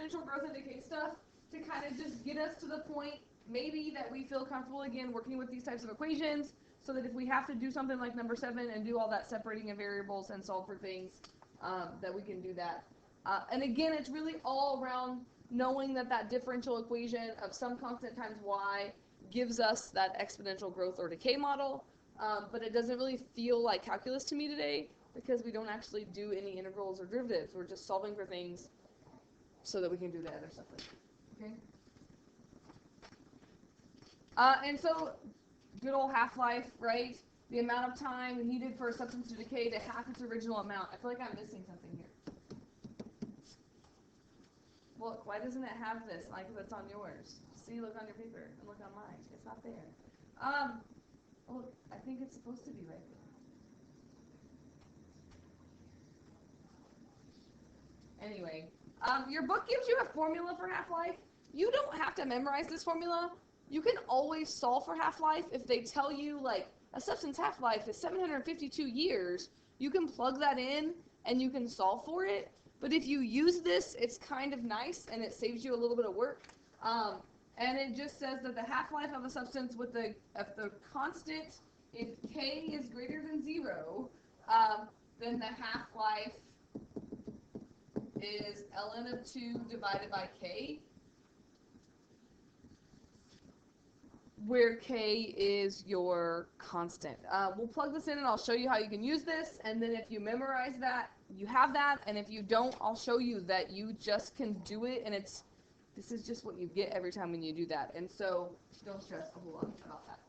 exponential growth and decay stuff to kind of just get us to the point, maybe, that we feel comfortable again working with these types of equations, so that if we have to do something like number 7 and do all that separating of variables and solve for things, that we can do that. And again, it's really all around knowing that that differential equation of some constant times y gives us that exponential growth or decay model, but it doesn't really feel like calculus to me today because we don't actually do any integrals or derivatives. We're just solving for things so that we can do the other stuff later. Okay? And so, good old half-life, right? The amount of time needed for a substance to decay to half its original amount. I feel like I'm missing something here. Look, why doesn't it have this like that's on yours? See, look on your paper and look on mine. It's not there. Look, I think it's supposed to be right there. Anyway, your book gives you a formula for half-life. You don't have to memorize this formula. You can always solve for half-life. If they tell you, like, a substance half-life is 752 years, you can plug that in and you can solve for it. But if you use this, it's kind of nice and it saves you a little bit of work. And it just says that the half-life of a substance with the constant, if k is greater than 0, then the half-life is ln of 2 divided by k, where k is your constant. We'll plug this in and I'll show you how you can use this, and then if you memorize that, you have that, and if you don't, I'll show you that you just can do it, and this is just what you get every time when you do that, and so don't stress a whole lot about that.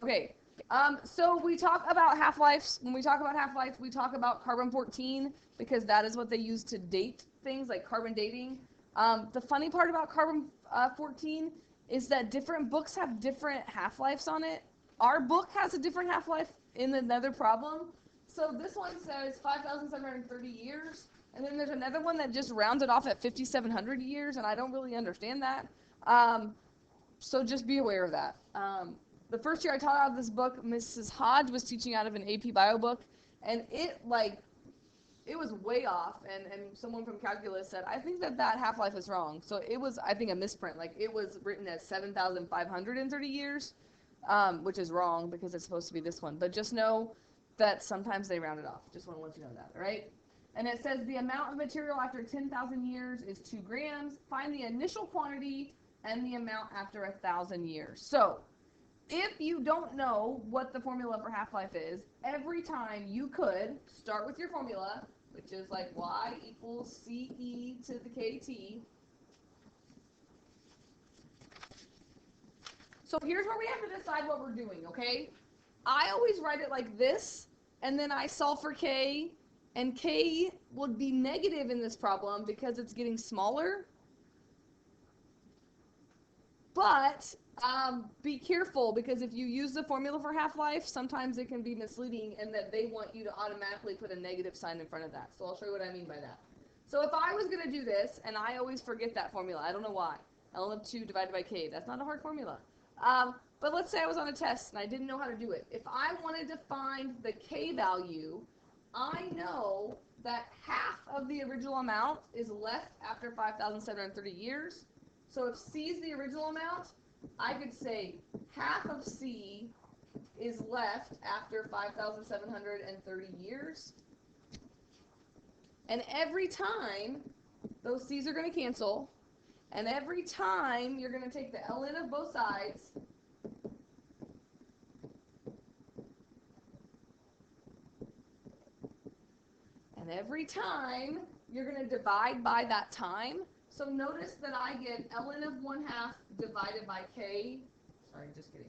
Okay, so we talk about half-lives. When we talk about half-life, we talk about carbon-14 because that is what they use to date things, like carbon dating. The funny part about carbon-14 is that different books have different half-lives on it. Our book has a different half-life in another problem. So this one says 5,730 years, and then there's another one that just rounded off at 5,700 years, and I don't really understand that. So just be aware of that. The first year I taught out of this book, Mrs. Hodge was teaching out of an AP Bio book, and it was way off, and someone from calculus said, I think that half-life is wrong. So it was, I think, a misprint. Like, it was written as 7,530 years, which is wrong because it's supposed to be this one. But just know that sometimes they round it off. Just want to let you know that, all right? And it says the amount of material after 10,000 years is 2 grams. Find the initial quantity and the amount after 1,000 years. So if you don't know what the formula for half-life is, every time you could start with your formula, which is like y equals CE to the KT. So here's where we have to decide what we're doing, okay? I always write it like this, and then I solve for k, and k would be negative in this problem because it's getting smaller. But be careful, because if you use the formula for half-life, sometimes it can be misleading in that they want you to automatically put a negative sign in front of that. So I'll show you what I mean by that. So if I was going to do this, and I always forget that formula, I don't know why, ln of 2 divided by k, that's not a hard formula. But let's say I was on a test and I didn't know how to do it. If I wanted to find the k value, I know that half of the original amount is left after 5,730 years. So if C is the original amount, I could say half of C is left after 5,730 years. And every time, those C's are going to cancel. And every time, you're going to take the ln of both sides. And every time, you're going to divide by that time. So notice that I get ln of 1/2 divided by k, sorry, just kidding,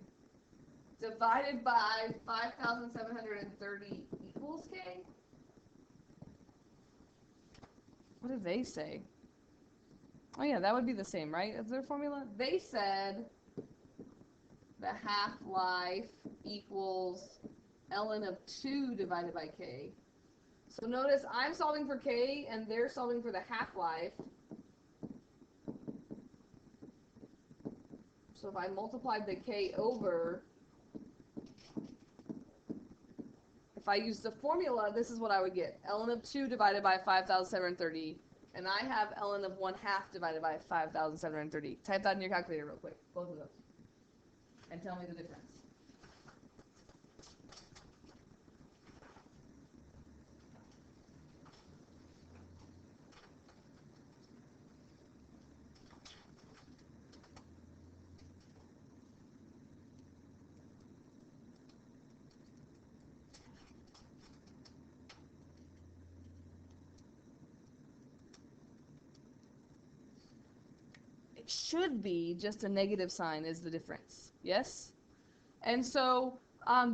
divided by 5,730 equals k. What did they say? Oh yeah, that would be the same, right, as their formula? They said the half-life equals ln of 2 divided by k. So notice I'm solving for k, and they're solving for the half-life. So if I multiplied the k over, if I use the formula, this is what I would get. ln of 2 divided by 5,730 And I have ln of 1/2 divided by 5,730. Type that in your calculator real quick, both of those. And tell me the difference. It should be just a negative sign is the difference. Yes? And so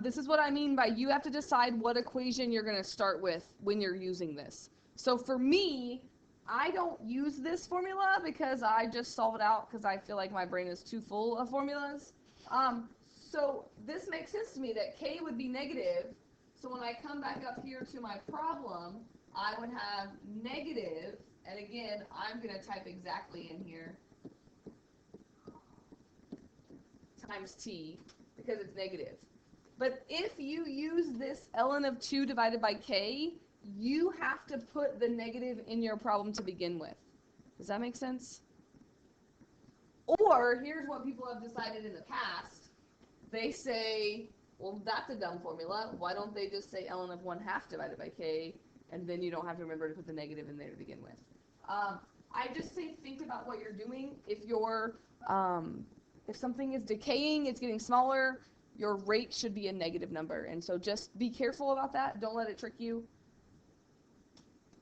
this is what I mean by you have to decide what equation you're going to start with when you're using this. So for me, I don't use this formula because I just solve it out because I feel like my brain is too full of formulas. So this makes sense to me that k would be negative. So when I come back up here to my problem, I would have negative, and again, I'm going to type exactly in here, times t, because it's negative. But if you use this ln of 2 divided by k, you have to put the negative in your problem to begin with. Does that make sense? Or here's what people have decided in the past. They say, well, that's a dumb formula. Why don't they just say ln of 1/2 divided by k, and then you don't have to remember to put the negative in there to begin with. I just say think about what you're doing. If something is decaying, it's getting smaller, your rate should be a negative number. And so just be careful about that. Don't let it trick you.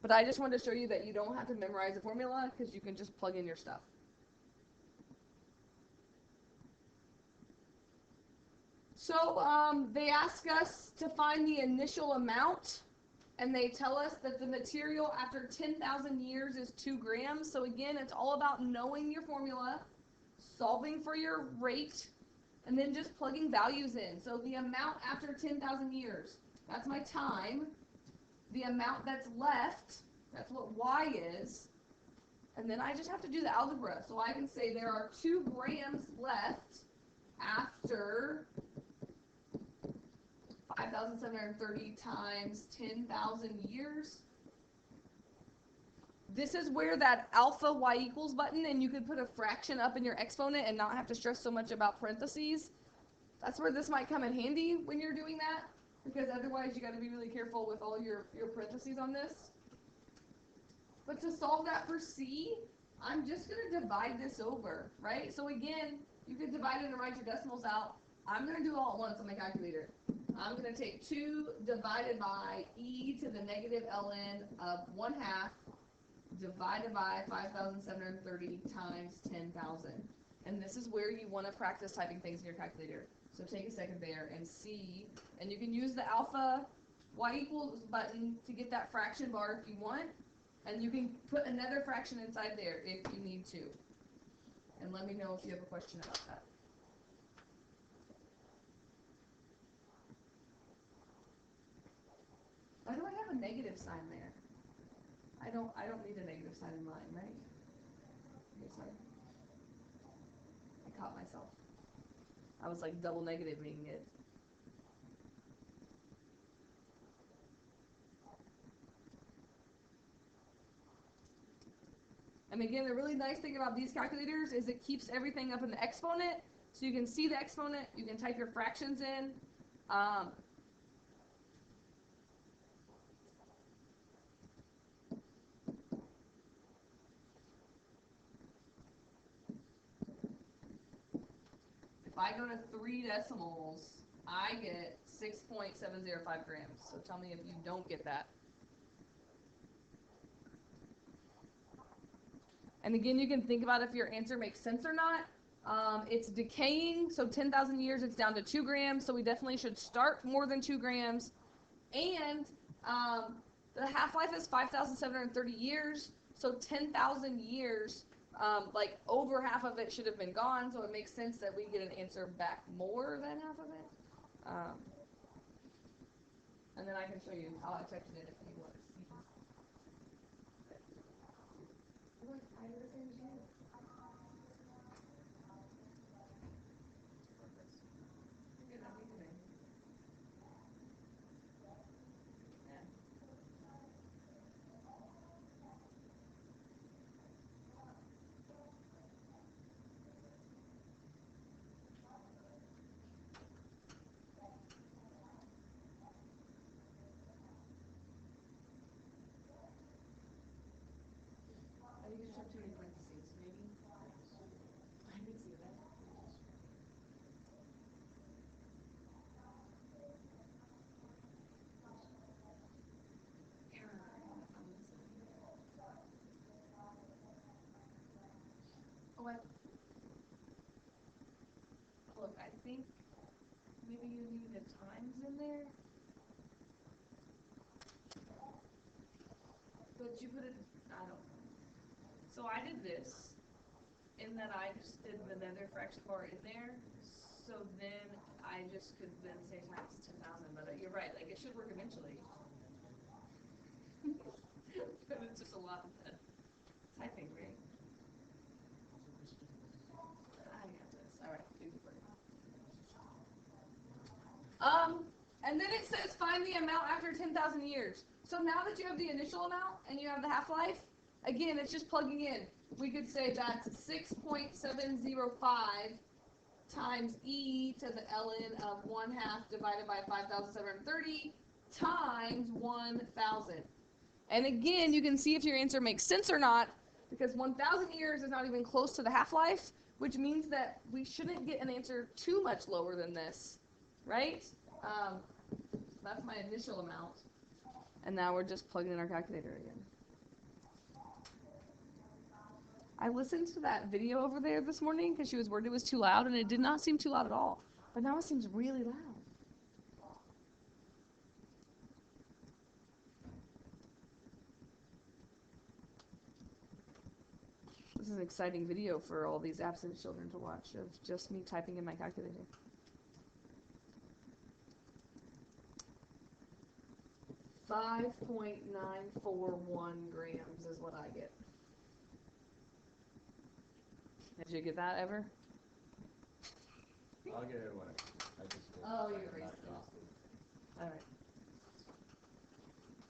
But I just wanted to show you that you don't have to memorize the formula because you can just plug in your stuff. So they ask us to find the initial amount, and they tell us that the material after 10,000 years is 2 grams. So again, it's all about knowing your formula, solving for your rate, and then just plugging values in. So the amount after 10,000 years, that's my time. The amount that's left, that's what y is. And then I just have to do the algebra. So I can say there are 2 grams left after 5,730 times 10,000 years. This is where that alpha y equals button, and you could put a fraction up in your exponent and not have to stress so much about parentheses. That's where this might come in handy when you're doing that, because otherwise you got to be really careful with all your parentheses on this. But to solve that for c, I'm just going to divide this over, right? So again, you could divide it and write your decimals out. I'm going to do it all at once on my calculator. I'm going to take 2 divided by e to the negative ln of 1/2 divided by 5,730 times 10,000. And this is where you want to practice typing things in your calculator. So take a second there and see, and you can use the alpha y equals button to get that fraction bar if you want, and you can put another fraction inside there if you need to. And let me know if you have a question about that. Why do I have a negative sign there? I don't need a negative sign in mine, right? Sorry. I caught myself. I was like double negativing it. And again, the really nice thing about these calculators is it keeps everything up in the exponent, so you can see the exponent, you can type your fractions in. If I go to 3 decimals, I get 6.705 grams. So tell me if you don't get that. And again, you can think about if your answer makes sense or not. It's decaying, so 10,000 years, it's down to 2 grams, so we definitely should start more than 2 grams. And the half-life is 5,730 years, so 10,000 years, like over half of it should have been gone, so it makes sense that we get an answer back more than half of it. And then I can show you how I typed it in if you want to see. I do the same as you. what? Look, I think maybe you need the times in there. But you put it, I don't know. So I did this, in that I just did the nether fraction bar in there. So then I just could then say times 10,000. But you're right, like it should work eventually. But it's just a lot of typing, right? I got this. All right, do the work. And then it says find the amount after 10,000 years. So now that you have the initial amount and you have the half-life, again, it's just plugging in. We could say that's 6.705 times e to the ln of 1/2 divided by 5,730 times 1,000. And again, you can see if your answer makes sense or not, because 1,000 years is not even close to the half-life, which means that we shouldn't get an answer too much lower than this, right? That's my initial amount. And now we're just plugging in our calculator again. I listened to that video over there this morning because she was worried it was too loud, and it did not seem too loud at all. But now it seems really loud. This is an exciting video for all these absent children to watch of just me typing in my calculator. $5.941 grams is what I get. Did you get that ever? I'll get it when I just get Oh, you're not right. exhausted. Alright.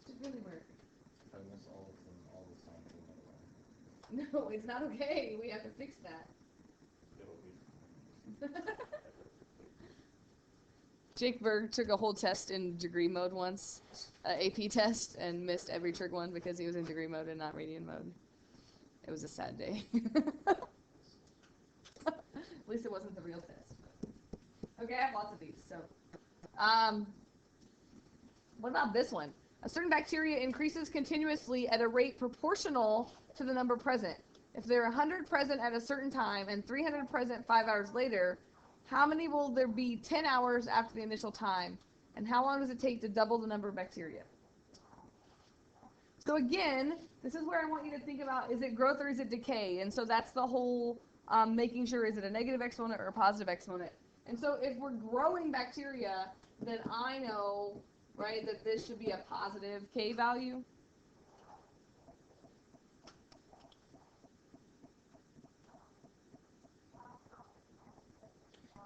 Should really work. I miss all the songs in my life. No, it's not okay. We have to fix that. It'll be. Jake Berg took a whole test in degree mode once, AP test, and missed every trig one because he was in degree mode and not radian mode. It was a sad day. At least it wasn't the real test. Okay, I have lots of these. So, what about this one? A certain bacteria increases continuously at a rate proportional to the number present. If there are 100 present at a certain time and 300 present 5 hours later, how many will there be 10 hours after the initial time? And how long does it take to double the number of bacteria? So again, this is where I want you to think about, is it growth or is it decay? And so that's the whole making sure, is it a negative exponent or a positive exponent? And so if we're growing bacteria, then I know, right, that this should be a positive K value.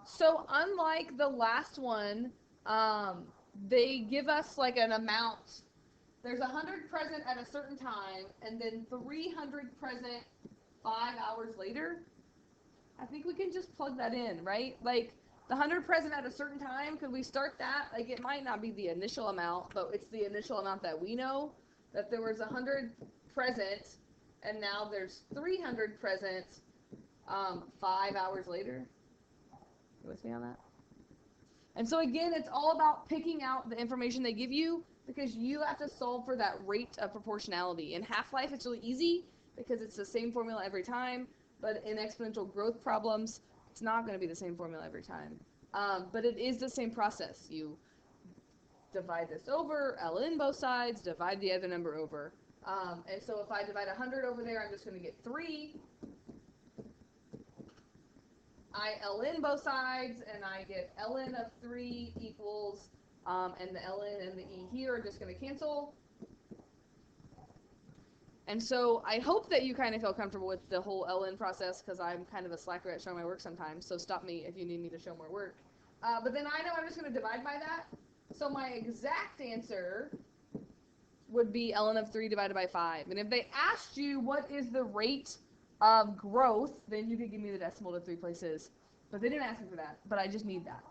So unlike the last one, they give us like an amount. There's 100 present at a certain time, and then 300 present 5 hours later. I think we can just plug that in, right? Like the 100 present at a certain time, could we start that? Like it might not be the initial amount, but it's the initial amount that we know, that there was 100 present, and now there's 300 present 5 hours later. You with me on that? And so again, it's all about picking out the information they give you, because you have to solve for that rate of proportionality. In half-life, it's really easy because it's the same formula every time, but in exponential growth problems, it's not going to be the same formula every time. But it is the same process. You divide this over, ln both sides, divide the other number over. And so if I divide 100 over there, I'm just going to get 3. I ln both sides, and I get ln of 3 equals, and the ln and the e here are just going to cancel. And so I hope that you kind of feel comfortable with the whole ln process, because I'm kind of a slacker at showing my work sometimes, so stop me if you need me to show more work. But then I know I'm just going to divide by that. So my exact answer would be ln of 3 divided by 5. And if they asked you what is the rate of growth, then you could give me the decimal to 3 places. But they didn't ask me for that, but I just need that.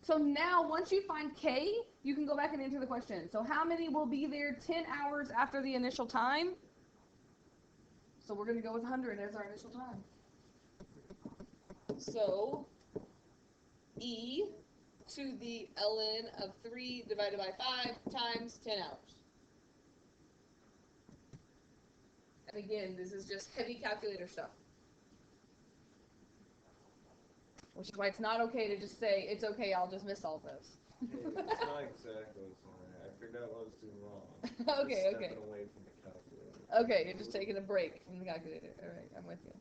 So now, once you find K, you can go back and answer the question. So how many will be there 10 hours after the initial time? So we're going to go with 100 as our initial time. So E to the ln of 3 divided by 5 times 10 hours. And again, this is just heavy calculator stuff. Which is why it's not okay to just say, it's okay, I'll just miss all those. It's not exactly something. I figured out what I was doing wrong. Okay, Just okay. stepping away from the calculator. Okay, you're just taking a break from the calculator. Alright, I'm with you.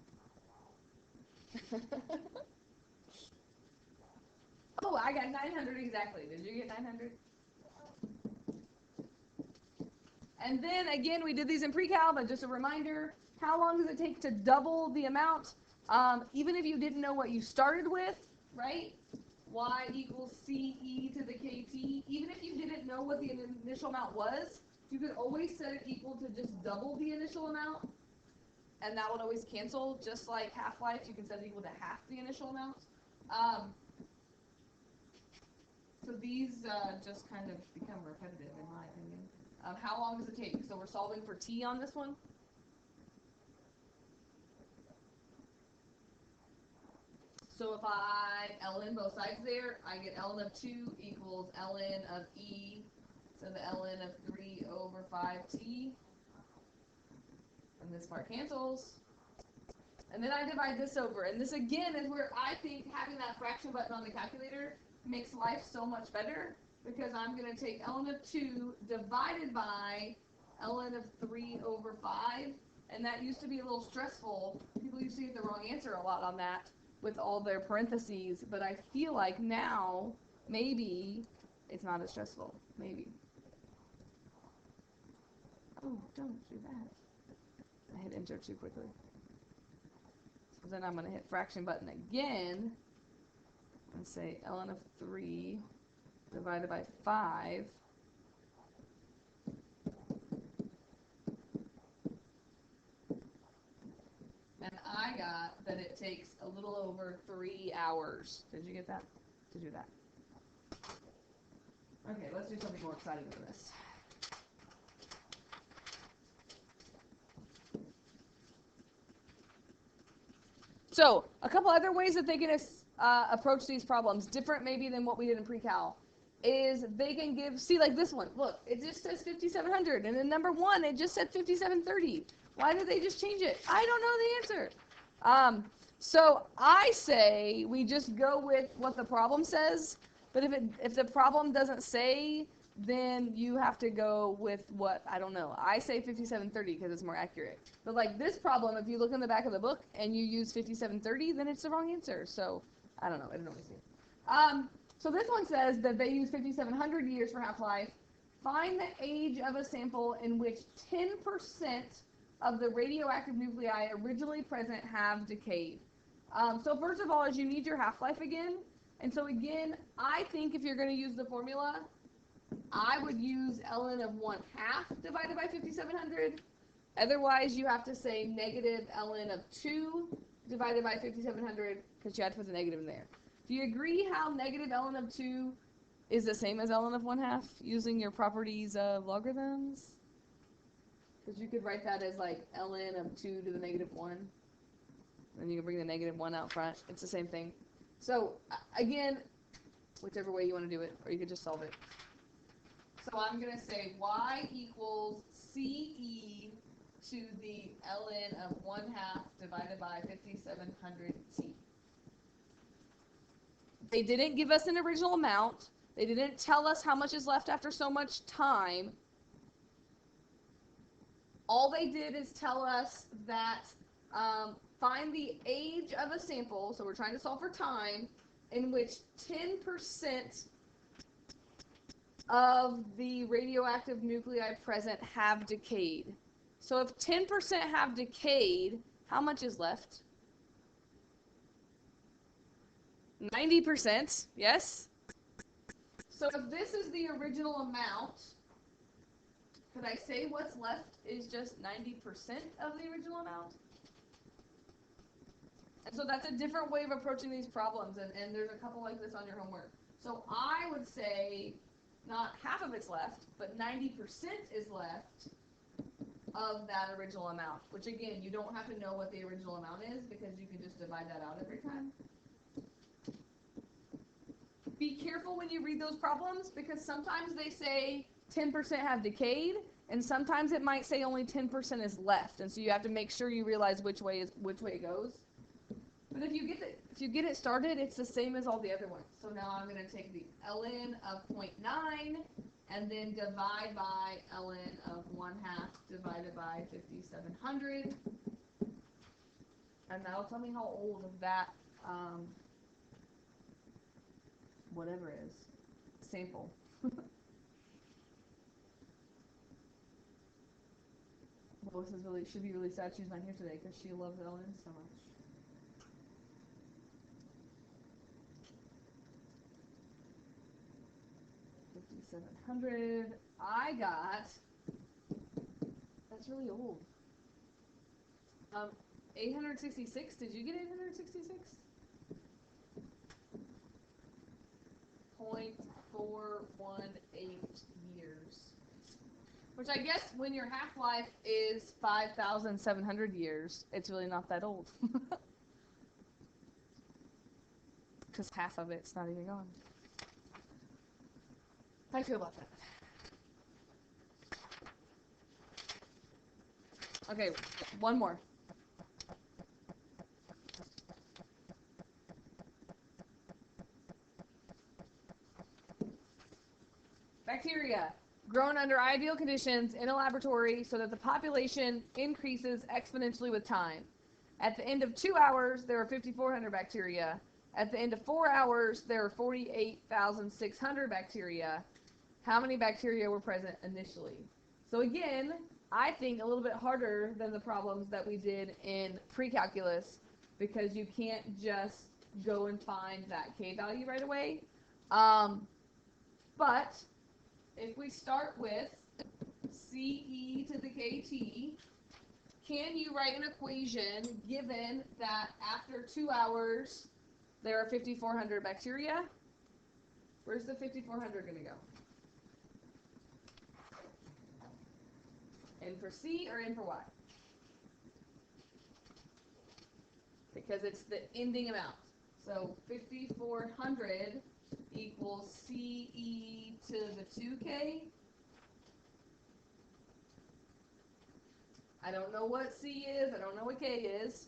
Oh, I got 900 exactly. Did you get 900? And then again, we did these in pre-cal, but just a reminder, how long does it take to double the amount? Even if you didn't know what you started with, right? Y equals CE to the KT. Even if you didn't know what the initial amount was, you could always set it equal to just double the initial amount. And that would always cancel, just like half-life, you can set it equal to half the initial amount. So these just kind of become repetitive, in my opinion. How long does it take? So we're solving for t on this one. So if I ln both sides there, I get ln of 2 equals ln of e, so the ln of 3 over 5t. And this part cancels. And then I divide this over. And this again is where I think having that fraction button on the calculator makes life so much better, because I'm going to take ln of 2 divided by ln of 3 over 5. And that used to be a little stressful. People used to get the wrong answer a lot on that with all their parentheses. But I feel like now, maybe, it's not as stressful. Maybe. Oh, don't do that. I hit enter too quickly. So then I'm going to hit fraction button again and say ln of 3 divided by 5. And I got that it takes a little over 3 hours. Did you get that? To do that. Okay, let's do something more exciting than this. So, a couple other ways that they can approach these problems, different maybe than what we did in pre-cal, is they can give, see like this one, look, it just says 5700, and in number 1, it just said 5730. Why did they just change it? I don't know the answer. So I say we just go with what the problem says, but if the problem doesn't say, then you have to go with what, I don't know. I say 5730 because it's more accurate. But like this problem, if you look in the back of the book and you use 5730, then it's the wrong answer. So I don't know. I don't always see. So this one says that they use 5700 years for half-life. Find the age of a sample in which 10% of the radioactive nuclei originally present have decayed. So first of all, is you need your half-life again. And so again, I think if you're going to use the formula, I would use ln of 1/2 divided by 5700. Otherwise, you have to say negative ln of 2 divided by 5700, because you have to put the negative in there. Do you agree how negative ln of 2 is the same as ln of 1/2 using your properties of logarithms? Because you could write that as like ln of 2 to the negative 1. Then you can bring the negative 1 out front. It's the same thing. So, again, whichever way you want to do it, or you could just solve it. So I'm going to say y equals CE to the ln of 1/2 divided by 5700t. They didn't give us an original amount. They didn't tell us how much is left after so much time. All they did is tell us that find the age of a sample, so we're trying to solve for time, in which 10% of the radioactive nuclei present have decayed. So if 10% have decayed, how much is left? 90%, yes? So if this is the original amount, could I say what's left is just 90% of the original amount? And so that's a different way of approaching these problems, and there's a couple like this on your homework. So I would say not half of it's left, but 90% is left of that original amount, which again, you don't have to know what the original amount is because you can just divide that out every time. Be careful when you read those problems because sometimes they say 10% have decayed, And sometimes it might say only 10% is left, and so you have to make sure you realize which way it goes. But if you get it started, it's the same as all the other ones. So now I'm going to take the ln of 0.9 and then divide by ln of 1/2 divided by 5,700. And that'll tell me how old that whatever is sample. Well, this should be really sad she's not here today because she loves ln so much. $5,700. I got. That's really old. 866. Did you get 866? 0.418 years. Which I guess when your half-life is 5,700 years, it's really not that old. Because half of it's not even gone. How do you feel about that? Okay, one more. Bacteria, grown under ideal conditions in a laboratory so that the population increases exponentially with time. At the end of 2 hours, there are 5,400 bacteria. At the end of 4 hours, there are 48,600 bacteria. How many bacteria were present initially? So again, I think a little bit harder than the problems that we did in pre-calculus because you can't just go and find that K value right away. But if we start with CE to the KT, can you write an equation given that after 2 hours there are 5,400 bacteria? Where's the 5,400 going to go? N for C or N for Y? Because it's the ending amount. So 5,400 equals CE to the 2K. I don't know what C is. I don't know what K is.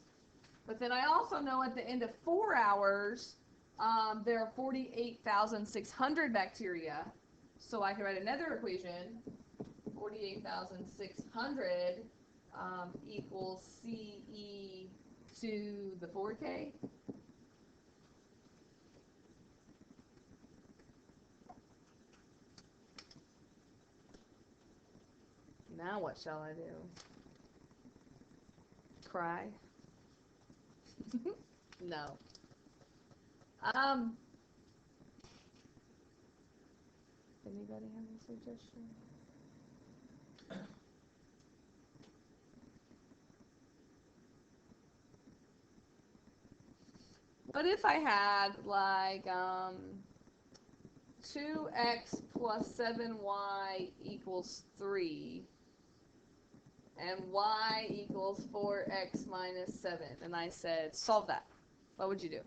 But then I also know at the end of 4 hours, there are 48,600 bacteria. So I can write another equation. 48,600 equals CE to the 4K. Now what shall I do? Cry? No. Anybody have a suggestion? What if I had like 2x plus 7y equals 3 and y equals 4x minus 7 and I said solve that? What would you do?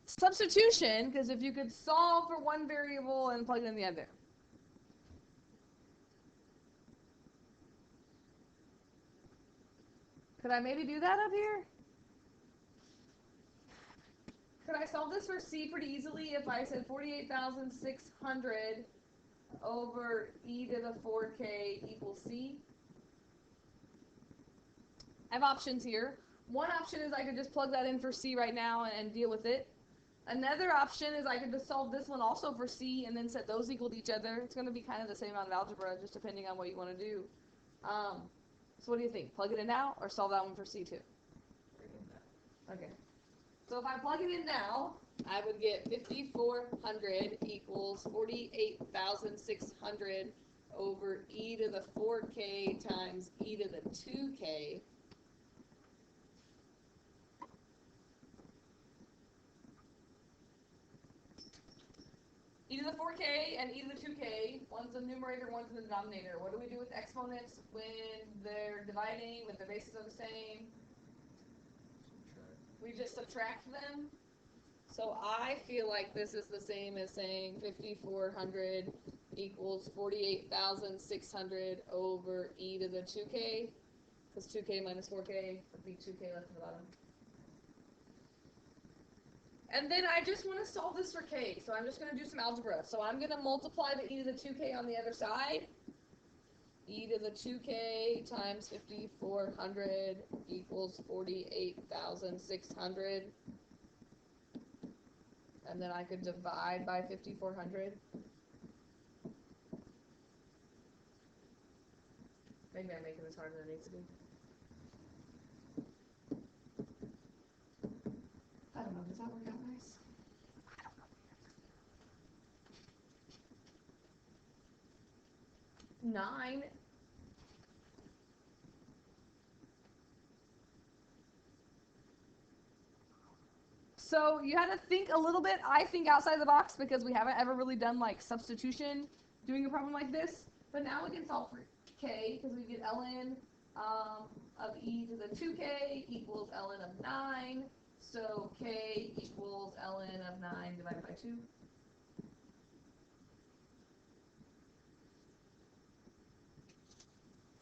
Substitution, because if you could solve for one variable and plug in the other. Could I maybe do that up here? Could I solve this for C pretty easily if I said 48,600 over e to the 4k equals C? I have options here. One option is I could just plug that in for C right now and deal with it. Another option is I could just solve this one also for C and then set those equal to each other. It's going to be kind of the same amount of algebra, just depending on what you want to do. So what do you think? Plug it in now or solve that one for C too? Okay. So if I plug it in now, I would get 5,400 equals 48,600 over e to the 4k times e to the 2k. E to the 4k and e to the 2k, one's the numerator, one's the denominator. What do we do with exponents when they're dividing, when their bases are the same? We just subtract them. So I feel like this is the same as saying 5,400 equals 48,600 over e to the 2k, because 2k minus 4k would be 2k left at the bottom. And then I just want to solve this for k, so I'm just going to do some algebra. So I'm going to multiply the e to the 2k on the other side. E to the 2k times 5,400 equals 48,600. And then I could divide by 5,400. Maybe I'm making this harder than it needs to be. I don't know, does that work out nice? I don't know. 9. So you had to think a little bit. I think outside the box because we haven't ever really done like substitution doing a problem like this. But now we can solve for k because we get ln of e to the 2k equals ln of 9. So k equals ln of 9 divided by 2.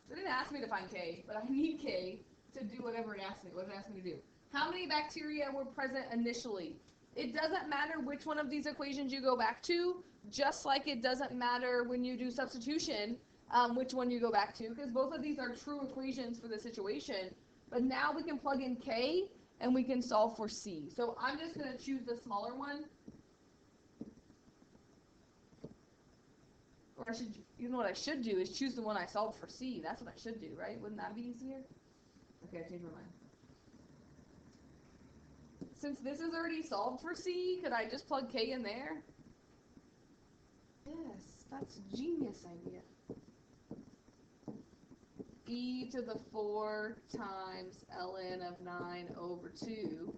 It didn't ask me to find k, but I need k to do whatever it asked me. What did it ask me to do? How many bacteria were present initially? It doesn't matter which one of these equations you go back to, just like it doesn't matter when you do substitution which one you go back to, because both of these are true equations for the situation. But now we can plug in k, and we can solve for c. So I'm just going to choose the smaller one. Or I should, you know what I should do is choose the one I solved for c. That's what I should do, right? Wouldn't that be easier? Okay, I changed my mind. Since this is already solved for c, could I just plug k in there? Yes, that's a genius idea. E to the 4 times ln of 9 over 2.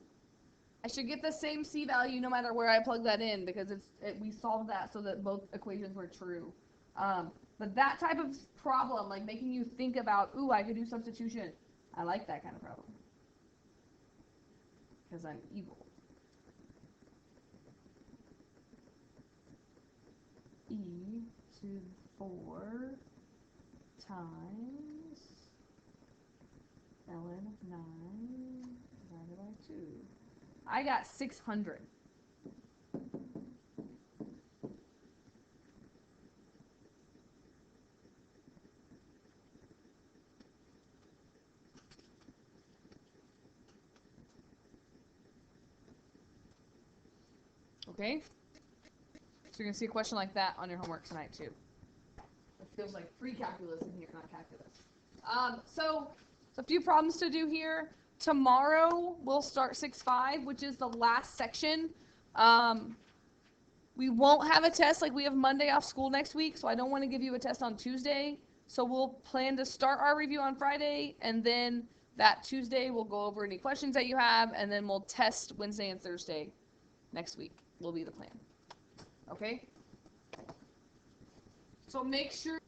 I should get the same c value no matter where I plug that in because we solved that so that both equations were true. But that type of problem, like making you think about, ooh, I could do substitution, I like that kind of problem. Because I'm evil. E to 4 times ln of 9 divided by 2. I got 600. Okay? So you're going to see a question like that on your homework tonight, too. It feels like free calculus in here, not calculus. So a few problems to do here. Tomorrow, we'll start 6.5, which is the last section. We won't have a test, like we have Monday off school next week, so I don't want to give you a test on Tuesday. So we'll plan to start our review on Friday, and then that Tuesday we'll go over any questions that you have, and then we'll test Wednesday and Thursday next week will be the plan. Okay? So make sure